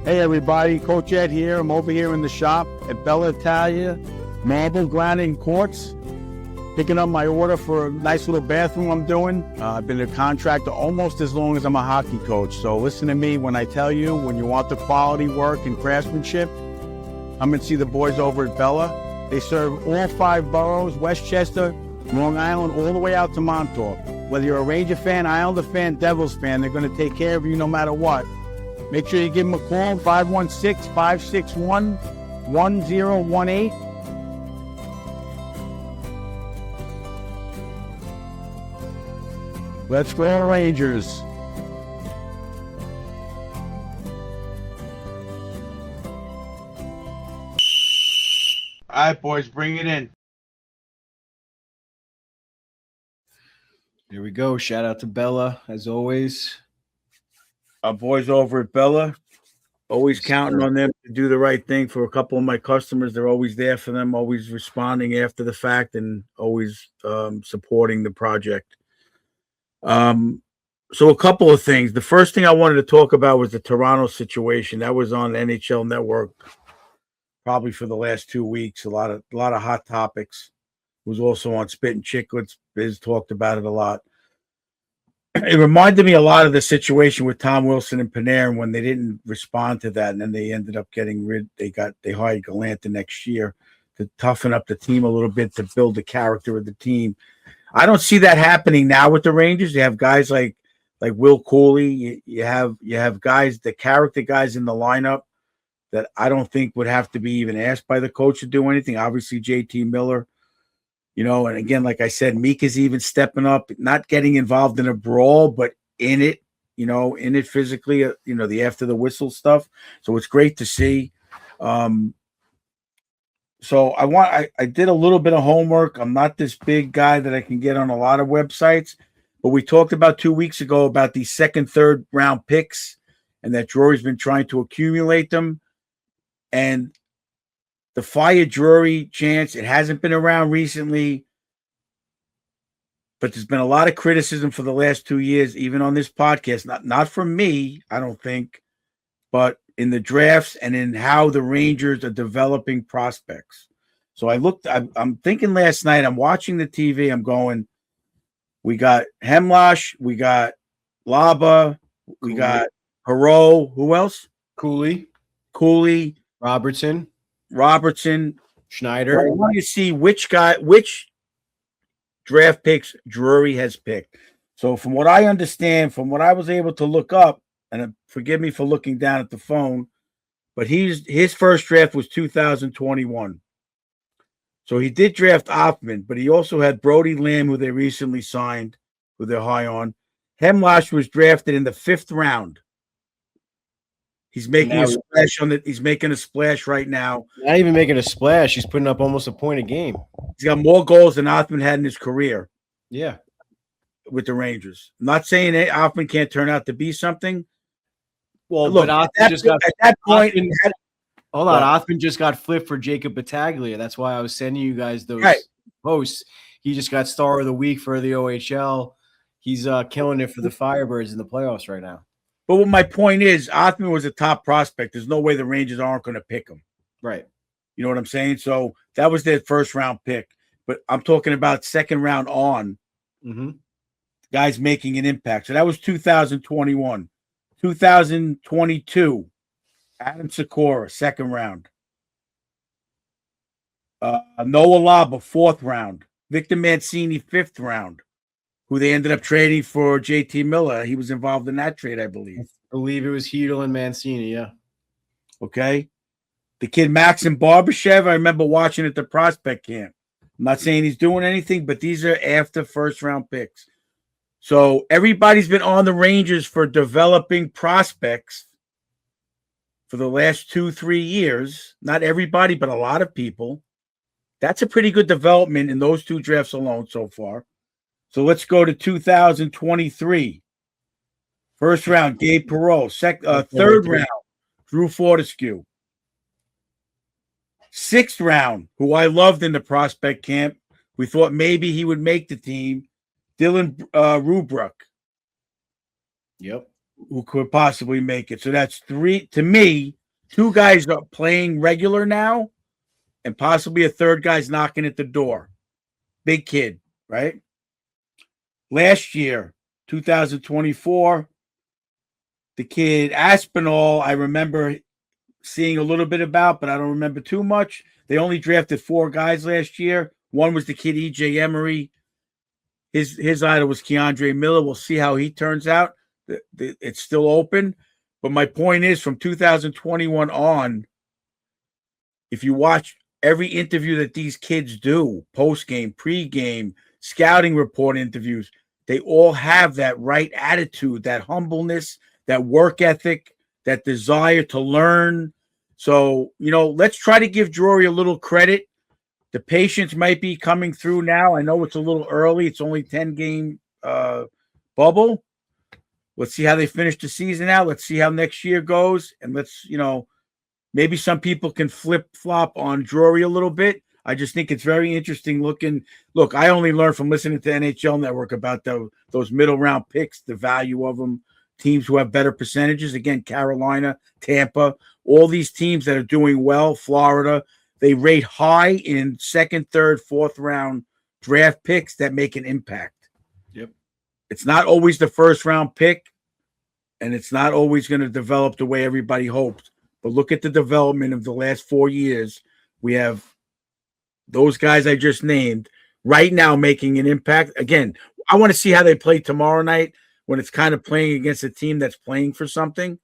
Hey everybody, Coach Ed here. I'm over here in the shop at Bella Italia Marble Granite and Quartz, picking up my order for a nice little bathroom I'm doing. I've been a contractor almost as long as I'm a hockey coach. So listen to me when I tell you, when you want the quality work and craftsmanship, come and see the boys over at Bella. They serve all 5 boroughs, Westchester, Long Island, all the way out to Montauk. Whether you're a Ranger fan, Islander fan, Devils fan, they're going to take care of you no matter what. Make sure you give them a call, 516-561-1018. Let's go, Rangers. All right, boys, bring it in. Here we go. Shout out to Bella, as always. Our boys over at Bella, always counting on them to do the right thing for a couple of my customers. They're always there for them, always responding after the fact, and always supporting the project. So a couple of things. The first thing I wanted to talk about was the Toronto situation. That was on NHL Network probably for the last 2 weeks. A lot of hot topics. It was also on Spit and Chicklets. Biz talked about it a lot. It reminded me a lot of the situation with Tom Wilson and Panarin when they didn't respond to that, and then they ended up getting rid. They hired Gallant next year to toughen up the team a little bit, to build the character of the team. I don't see that happening now with the Rangers. You have guys like Will Cooley. You have guys, the character guys in the lineup that I don't think would have to be even asked by the coach to do anything. Obviously, JT Miller. And again, like I said, Meek is even stepping up, not getting involved in a brawl, but in it, in it physically, the after the whistle stuff. So it's great to see. So I did a little bit of homework. I'm not this big guy that I can get on a lot of websites, but we talked about 2 weeks ago about these second, third round picks and that Drury's been trying to accumulate them. And the fire Drury chance, it hasn't been around recently, but there's been a lot of criticism for the last 2 years, even on this podcast, not from me, I don't think, but in the drafts and in how the Rangers are developing prospects. So I'm thinking last night, I'm watching the TV, I'm going, we got Hemlosh, we got Laba, we got Hero, who else? Cooley, Robertson, Schneider. I want to see which draft picks Drury has picked. So from what I understand, from what I was able to look up, and forgive me for looking down at the phone, but his first draft was 2021. So he did draft Offman, but he also had Brody Lamb, who they recently signed, who they're high on. Hemlosh was drafted in the 5th round. He's making He's making a splash right now. Not even making a splash. He's putting up almost a point a game. He's got more goals than Offman had in his career. Yeah, with the Rangers. I'm not saying that Offman can't turn out to be something. Well, look, but Othman just got flipped for Jacob Battaglia. That's why I was sending you guys those posts. He just got star of the week for the OHL. He's killing it for the Firebirds in the playoffs right now. But what my point is, Othman was a top prospect. There's no way the Rangers aren't going to pick him. Right. You know what I'm saying? So that was their first round pick. But I'm talking about second round on. Mm-hmm. Guys making an impact. So that was 2021. 2022, Adam Sikora, second round. Noah Laba, 4th round. Victor Mancini, 5th round, who they ended up trading for JT Miller. He was involved in that trade, I believe. I believe it was Hedel and Mancini, yeah. Okay. The kid Maxim Barbashev, I remember watching at the prospect camp. I'm not saying he's doing anything, but these are after first-round picks. So everybody's been on the Rangers for developing prospects for the last 2-3 years. Not everybody, but a lot of people. That's a pretty good development in those 2 drafts alone so far. So let's go to 2023. First round, Gabe Perreault. Third round, Drew Fortescue. 6th round, who I loved in the prospect camp. We thought maybe he would make the team. Dylan Rubruck. Yep. Who could possibly make it. So that's 3. To me, 2 guys are playing regular now, and possibly a third guy's knocking at the door. Big kid, right? Last year, 2024, the kid Aspinall, I remember seeing a little bit about, but I don't remember too much. They only drafted 4 guys last year. One was the kid EJ Emery. His idol was Keandre Miller. We'll see how he turns out. It's still open. But my point is, from 2021 on, if you watch every interview that these kids do, post-game, pre-game, scouting report interviews, they all have that right attitude, that humbleness, that work ethic, that desire to learn. So, let's try to give Drury a little credit. The patience might be coming through now. I know it's a little early. It's only 10-game bubble. Let's see how they finish the season out. Let's see how next year goes. And let's, maybe some people can flip-flop on Drury a little bit. I just think it's very interesting looking. Look, I only learned from listening to NHL Network about those middle-round picks, the value of them, teams who have better percentages. Again, Carolina, Tampa, all these teams that are doing well, Florida, they rate high in second, third, fourth round draft picks that make an impact. Yep. It's not always the first round pick, and it's not always going to develop the way everybody hoped. But look at the development of the last 4 years. We have those guys I just named right now making an impact. Again, I want to see how they play tomorrow night when it's kind of playing against a team that's playing for something.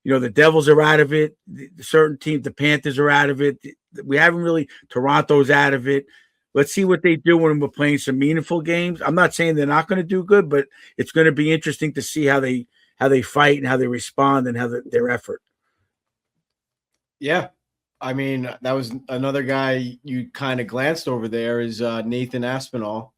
The Devils are out of it. The certain teams, the Panthers are out of it. We haven't really, Toronto's out of it. Let's see what they do when we're playing some meaningful games. I'm not saying they're not going to do good, but it's going to be interesting to see how they fight and how they respond and how their effort. Yeah. I mean, that was another guy you kind of glanced over there is Nathan Aspinall.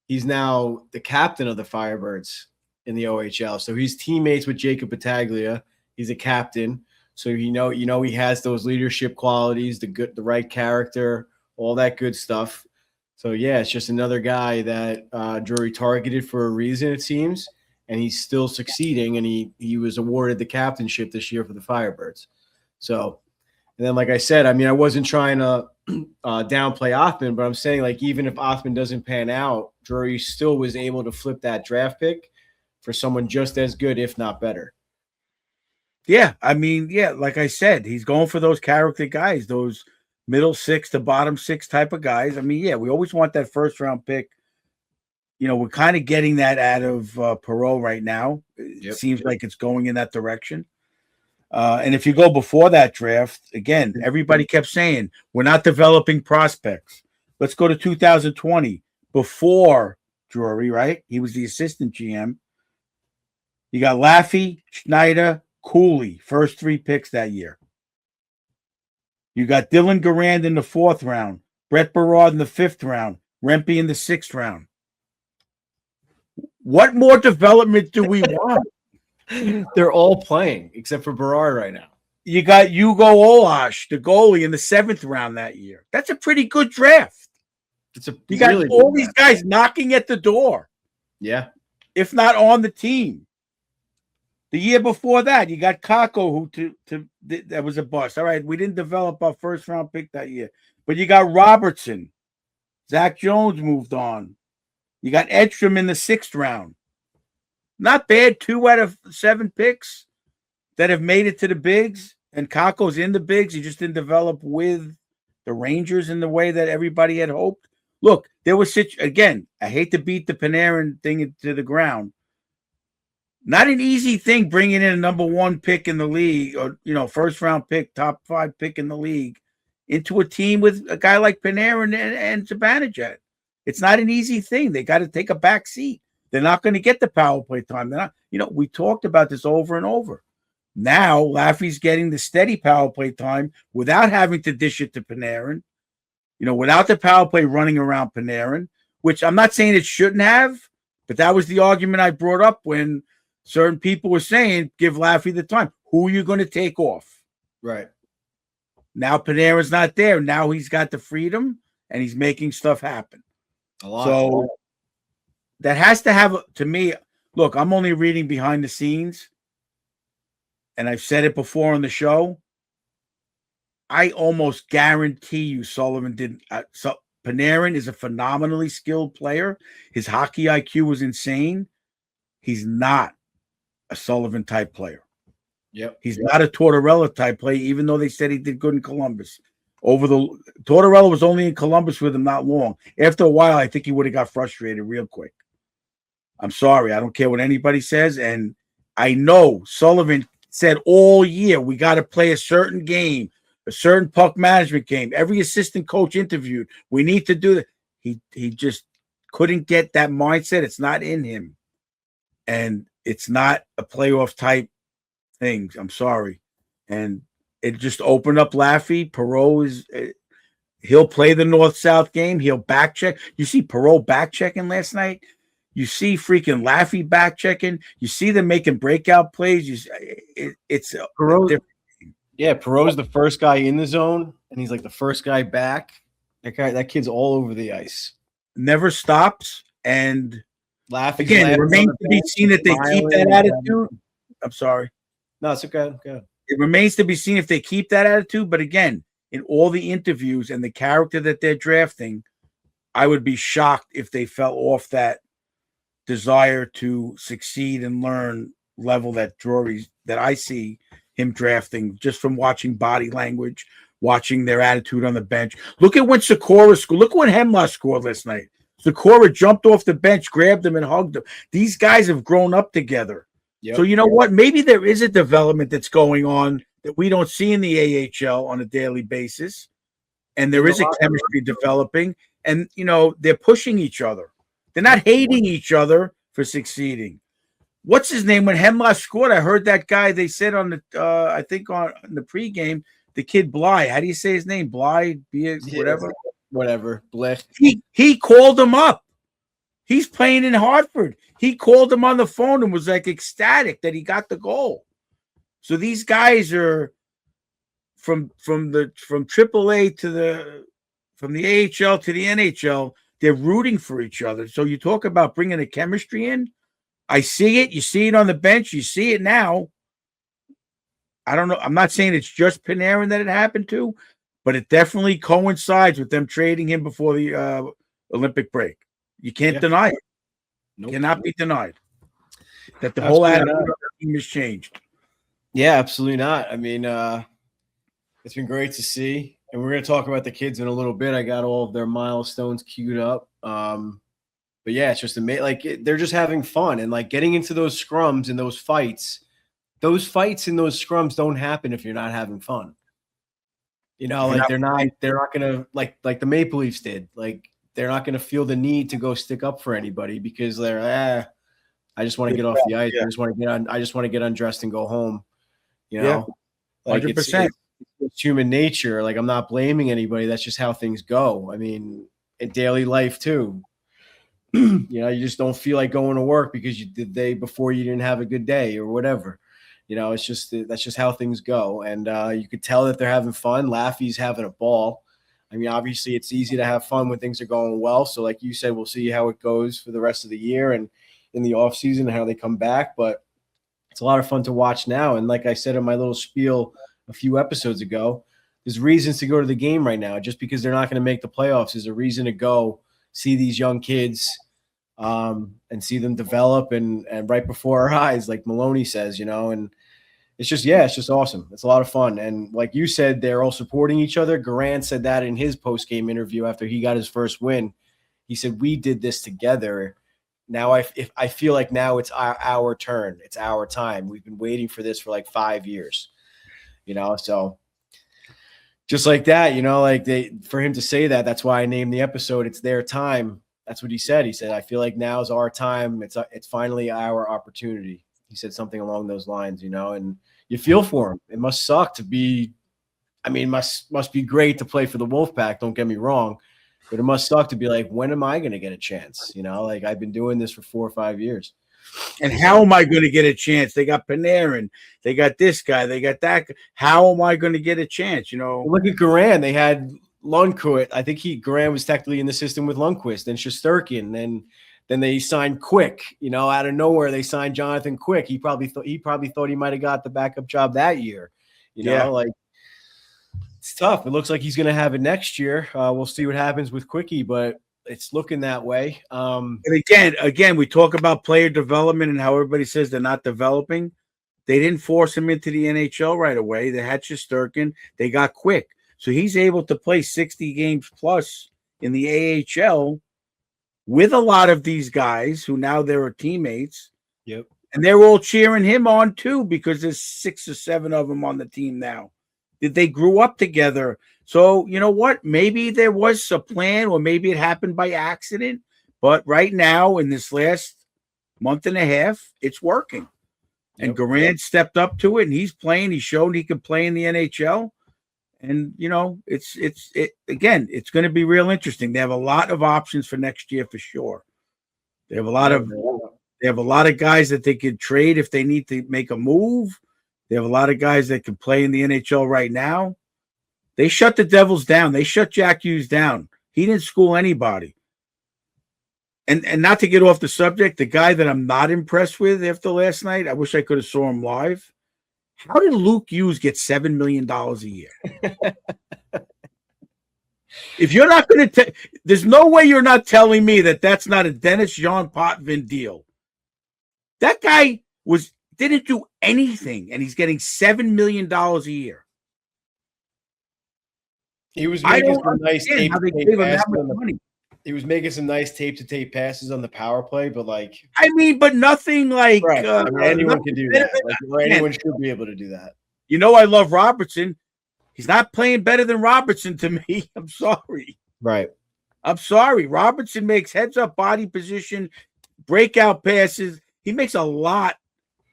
He's now the captain of the Firebirds in the OHL. So he's teammates with Jacob Battaglia. He's a captain. So he has those leadership qualities, the right character, all that good stuff. So yeah, it's just another guy that Drury targeted for a reason, it seems, and he's still succeeding. And he was awarded the captainship this year for the Firebirds. So, and then like I said, I mean, I wasn't trying to downplay Othman, but I'm saying like even if Othman doesn't pan out, Drury still was able to flip that draft pick for someone just as good, if not better. Yeah, I mean, like I said, he's going for those character guys, those middle 6 to bottom 6 type of guys. I mean, we always want that first round pick. We're kind of getting that out of Perot right now. It seems like it's going in that direction. And if you go before that draft, again, everybody kept saying, we're not developing prospects. Let's go to 2020, before Drury, right? He was the assistant GM. You got Laffey, Schneider, Cooley, first 3 picks that year. You got Dylan Garand in the 4th round, Brett Berard in the 5th round, Rempe in the 6th round. What more development do we want? They're all playing except for Berard right now. You got Hugo Olash, the goalie, in the 7th round that year. That's a pretty good draft. You got really all these guys knocking at the door. Yeah. If not on the team. The year before that, you got Kako, that was a bust. All right, we didn't develop our first round pick that year. But you got Robertson. Zach Jones moved on. You got Edstrom in the 6th round. Not bad. 2 out of 7 picks that have made it to the bigs. And Kako's in the bigs. He just didn't develop with the Rangers in the way that everybody had hoped. Look, there was again, I hate to beat the Panarin thing into the ground. Not an easy thing bringing in a number 1 pick in the league or, first round pick, top 5 pick in the league into a team with a guy like Panarin and Zibanejad. It's not an easy thing. They got to take a back seat. They're not going to get the power play time. They're not, we talked about this over and over. Now Laffey's getting the steady power play time without having to dish it to Panarin, without the power play running around Panarin, which I'm not saying it shouldn't have, but that was the argument I brought up when certain people were saying, give Laffey the time. Who are you going to take off? Right. Now Panarin's not there. Now he's got the freedom and he's making stuff happen. A lot. So that has to have, to me, look, I'm only reading behind the scenes. And I've said it before on the show. I almost guarantee you Sullivan didn't. So Panarin is a phenomenally skilled player. His hockey IQ was insane. He's not a Sullivan type player. Yep. He's not a Tortorella type player, even though they said he did good in Columbus. Tortorella was only in Columbus with him not long. After a while, I think he would have got frustrated real quick. I'm sorry. I don't care what anybody says. And I know Sullivan said all year, we got to play a certain game, a certain puck management game. Every assistant coach interviewed, we need to do that. He just couldn't get that mindset. It's not in him. And it's not a playoff type thing. I'm sorry. And it just opened up Laffy. Perot he'll play the North-South game. He'll back check. You see Perot back checking last night. You see freaking Laffy back checking. You see them making breakout plays. It's Perot. Yeah, Perot's the first guy in the zone, and he's like the first guy back. That kid's all over the ice. Never stops. And Laffy's again, it remains to be seen if they keep that attitude. I'm sorry. No, it's okay. Good. It remains to be seen if they keep that attitude. But again, in all the interviews and the character that they're drafting, I would be shocked if they fell off that desire to succeed and learn level that Drury, that I see him drafting just from watching body language, watching their attitude on the bench. Look at when Sikora scored. Look when Hemlock scored last night. Sikora jumped off the bench, grabbed him, and hugged him. These guys have grown up together. Yep. So you know what? Maybe there is a development that's going on that we don't see in the AHL on a daily basis. And there is a chemistry developing. And, you know, they're pushing each other. They're not hating each other for succeeding. What's his name? When Hemlock scored, I heard that guy, they said on the, I think on the pregame, the kid Bly. How do you say his name? Bly, whatever? Whatever. Blech. He called him up. He's playing in Hartford. He called him on the phone and was like ecstatic that he got the goal. So these guys are from AAA to from the AHL to the NHL. They're rooting for each other. So you talk about bringing the chemistry in. I see it. You see it on the bench. You see it now. I don't know. I'm not saying it's just Panarin that it happened to, but it definitely coincides with them trading him before the Olympic break. You can't deny it. Nope. Cannot be denied that the whole attitude of the team has changed. Yeah, absolutely not. I mean, it's been great to see. And we're going to talk about the kids in a little bit. I got all of their milestones queued up. But yeah, it's just amazing. Like they're just having fun and like getting into those scrums and those fights. Those fights and those scrums don't happen if you're not having fun. You know, like they're not going to like the Maple Leafs did. Like they're not going to feel the need to go stick up for anybody because they're I just want to get off the ice. I just want to get undressed and go home. You know, like 100%. It's human nature. Like I'm not blaming anybody. That's just how things go. I mean, in daily life too. You know, you just don't feel like going to work because the day before you didn't have a good day or whatever. You know, it's just that's just how things go. And you could tell that they're having fun. Laffy's having a ball. I mean, obviously, it's easy to have fun when things are going well. So, like you said, we'll see how it goes for the rest of the year and in the offseason and how they come back. But it's a lot of fun to watch now. And like I said in my little spiel a few episodes ago, there's reasons to go to the game right now. Just because they're not going to make the playoffs is a reason to go see these young kids and see them develop and right before our eyes, like Maloney says, you know, and it's just awesome. It's a lot of fun. And like you said, they're all supporting each other. Garand said that in his post-game interview after he got his first win. He said, we did this together. Now I feel like now it's our turn. It's our time. We've been waiting for this for like 5 years, you know? So just like that, you know, like for him to say that, that's why I named the episode, It's Their Time. That's what he said. He said, I feel like now is our time. It's finally our opportunity. He said something along those lines, you know, and you feel for him. It must suck to be, I mean, must be great to play for the Wolfpack. Don't get me wrong, but it must suck to be like, when am I going to get a chance? You know, like I've been doing this for 4 or 5 years. And how am I going to get a chance? They got Panarin. They got this guy. They got that. How am I going to get a chance? You know, look at Garand. They had Lundqvist. I think Garand was technically in the system with Lundqvist and Shesterkin. And then they signed Quick, you know, out of nowhere. They signed Jonathan Quick. He probably thought he might have got the backup job that year, you know, like It's tough. It looks like he's going to have it next year. We'll see what happens with Quickie, but it's looking that way. And again, we talk about player development and how everybody says they're not developing. They didn't force him into the NHL right away. They had Shesterkin. They got Quick. So he's able to play 60 games plus in the AHL with a lot of these guys who now they're teammates. Yep. And they're all cheering him on too because there's 6 or 7 of them on the team now. They grew up together. So, you know what? Maybe there was a plan or maybe it happened by accident. But right now, in this last month and a half, it's working. And Garand stepped up to it and he's playing. He showed he could play in the NHL. And, you know, it's going to be real interesting. They have a lot of options for next year for sure. They have a lot of guys that they could trade if they need to make a move. They have a lot of guys that can play in the NHL right now. They shut the Devils down. They shut Jack Hughes down. He didn't school anybody. And not to get off the subject, the guy that I'm not impressed with after last night, I wish I could have saw him live. How did Luke Hughes get $7 million a year? If you're not going to there's no way you're not telling me that that's not a Dennis Jean Potvin deal. That guy didn't do anything, and he's getting $7 million a year. He was making some nice tape to tape passes. He was making some nice tape to tape passes on the power play, but but nothing like anyone can do that. Anyone should be able to do that. You know, I love Robertson. He's not playing better than Robertson to me. I'm sorry. Right. I'm sorry. Robertson makes heads up body position, breakout passes. He makes a lot.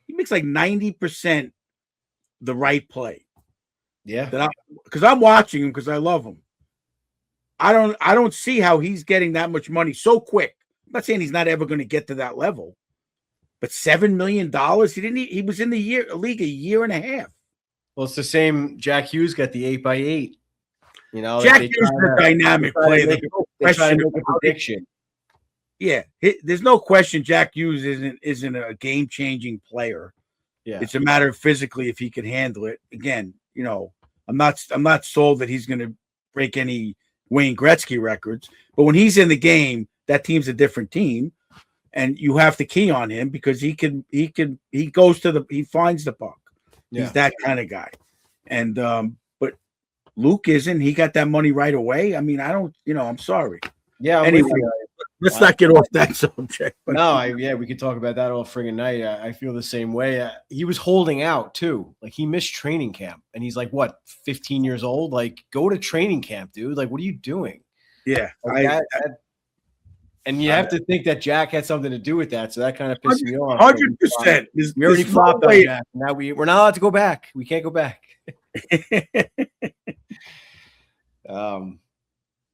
He makes like 90% the right play. Yeah. Because I'm watching him because I love him. I don't see how he's getting that much money so quick. I'm not saying he's not ever going to get to that level, but $7 million. He was in the league a year and a half. Well, it's the same. Jack Hughes got the 8x8. You know, Jack Hughes is a dynamic player. They try to make a prediction. Yeah, there's no question. Jack Hughes isn't a game changing player. Yeah, it's a matter of physically if he can handle it. Again, you know, I'm not sold that he's going to break any Wayne Gretzky records, but when he's in the game, that team's a different team, and you have to key on him because he finds the puck. Yeah. He's that kind of guy. And but Luke isn't. He got that money right away. I mean, I'm sorry. Yeah. Anyway, let's not get off that subject. But we could talk about that all friggin' night. I feel the same way. He was holding out too. Like he missed training camp, and he's like, what, 15 years old? Like, go to training camp, dude. Like, what are you doing? Yeah. And you have to think that Jack had something to do with that. So that kind of pissed me off. 100%. We already flopped on Jack. Now we're not allowed to go back. We can't go back.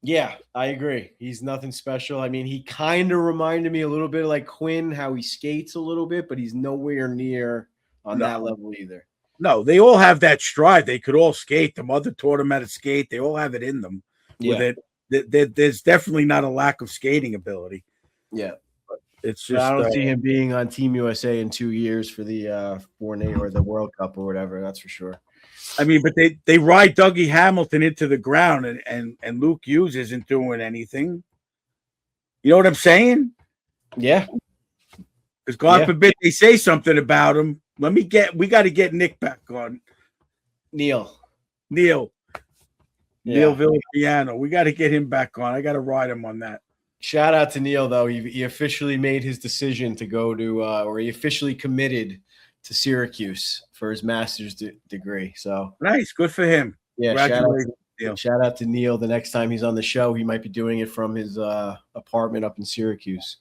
Yeah, I agree. He's nothing special. I mean, he kind of reminded me a little bit like Quinn, how he skates a little bit, but he's nowhere near on that level either. No, they all have that stride. They could all skate. The mother taught them how to skate. They all have it in them. Yeah. There's definitely not a lack of skating ability. Yeah. But it's just I don't see him being on Team USA in 2 years for the or the World Cup or whatever. That's for sure. I mean, but they ride Dougie Hamilton into the ground, and Luke Hughes isn't doing anything. You know what I'm saying? Yeah. Because God forbid they say something about him. We got to get Nick back on. Neil Villapiano. We got to get him back on. I got to ride him on that. Shout out to Neil, though. He officially made his decision to go to, or he officially committed to Syracuse for his master's degree. So nice. Good for him. Yeah. Shout out to Neil. The next time he's on the show, he might be doing it from his apartment up in Syracuse.